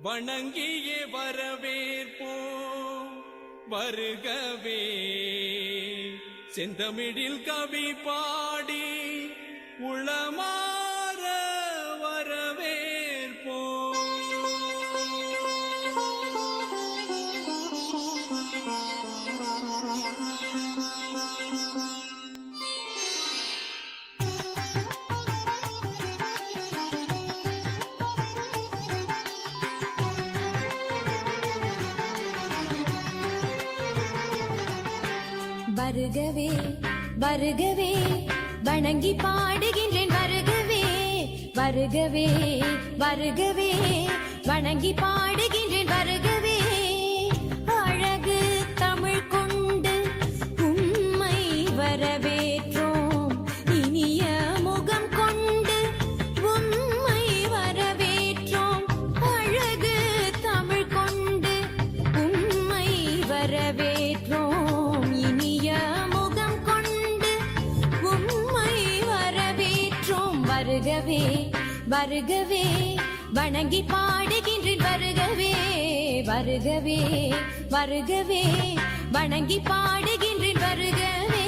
வணங்கியே வரவேற்போம் வருகவே. செந்தமிழில் கவி பாடி உளமாற வரவேற்போம். வருகவே வருகவே வணங்கி பாடுகின்றேன் வருகவே வருகவே வருகவே வணங்கி பாடுகின்றேன் வருகவே. அழகு தமிழ் கொண்டு உம்மை வரவேற்றோம், இனிய முகம் கொண்டு உம்மை வரவேற்றோம். அழகு தமிழ் கொண்டு உம்மை வரவேற்றோம், இனிய முகம் கொண்டு உம்மை வரவேற்றோம். வருகவே வருகவே வணங்கி பாடுகின்றேன் வருகவே வருகவே வருகவே வணங்கி பாடுகின்றேன் வருகவே.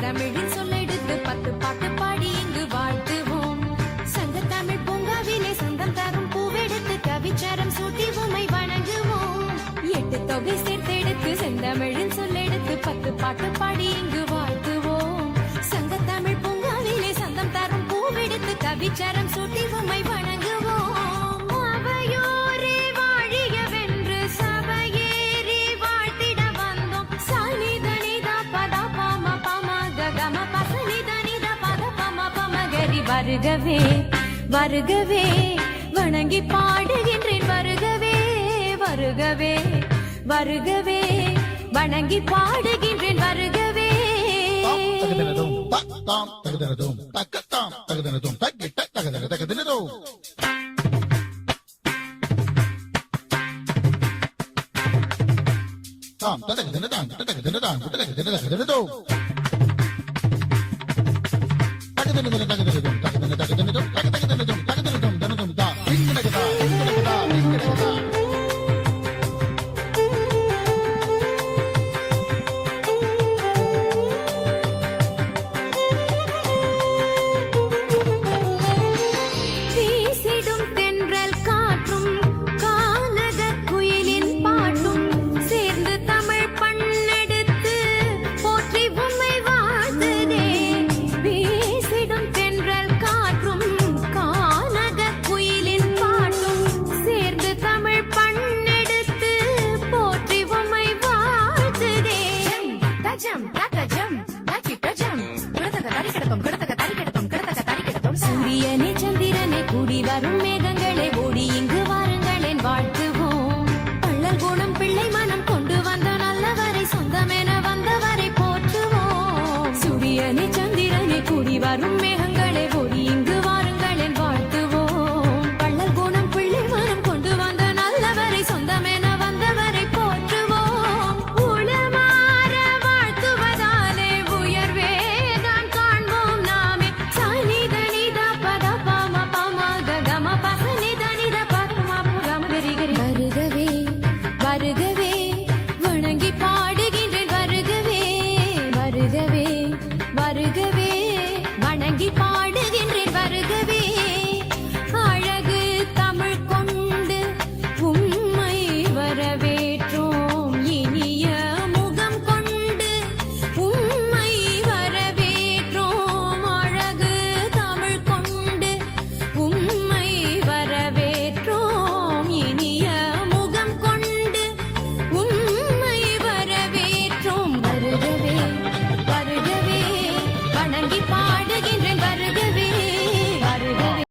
தமிழின் சொல்லெடுத்து 10 பாட்டு பாடி இங்கு வாழ்த்துவோம். சங்கத்தமிழ் பூங்காவிலே சொந்தம் தரும் பூவெடுத்து கவிச்சாரம் சூட்டி உம்மை வணங்குவோம். 8 தொகை சேர்த்தெடுத்து செந்தமிழின் சொல்லெடுத்து 10 பாட்டு பாடி இங்கு வாழ்த்துவோம். சங்கத்தமிழ் பூங்காவிலே சொந்தம் தரும் பூவெடுத்து கவிச்சாரம் சூட்டி உம்மை வணங்குவோம். அவையோரே வாழியவென்று சபையேறி வாழ்த்திட வந்தோம். சாலிதனிதா பதா பாம கம பசனிதனித பத பம பமகரி. வருகவே வருகவே வணங்கி பாடுகின்றேன் வருகவே வருகவே வருகவே வணங்கி பாடுகின்றேன் வருகவே. தகதனதும் தத்தாம் தகதனதும் தக்கத்தாம் தகதனதும் தக்கிட்ட தகதன தகதனதும். தாம் தகதனதாம் தகதனதாம் தகதன தகதனதும். தகதனதும் தகதனதும் தகதன தகதனதும் தகதன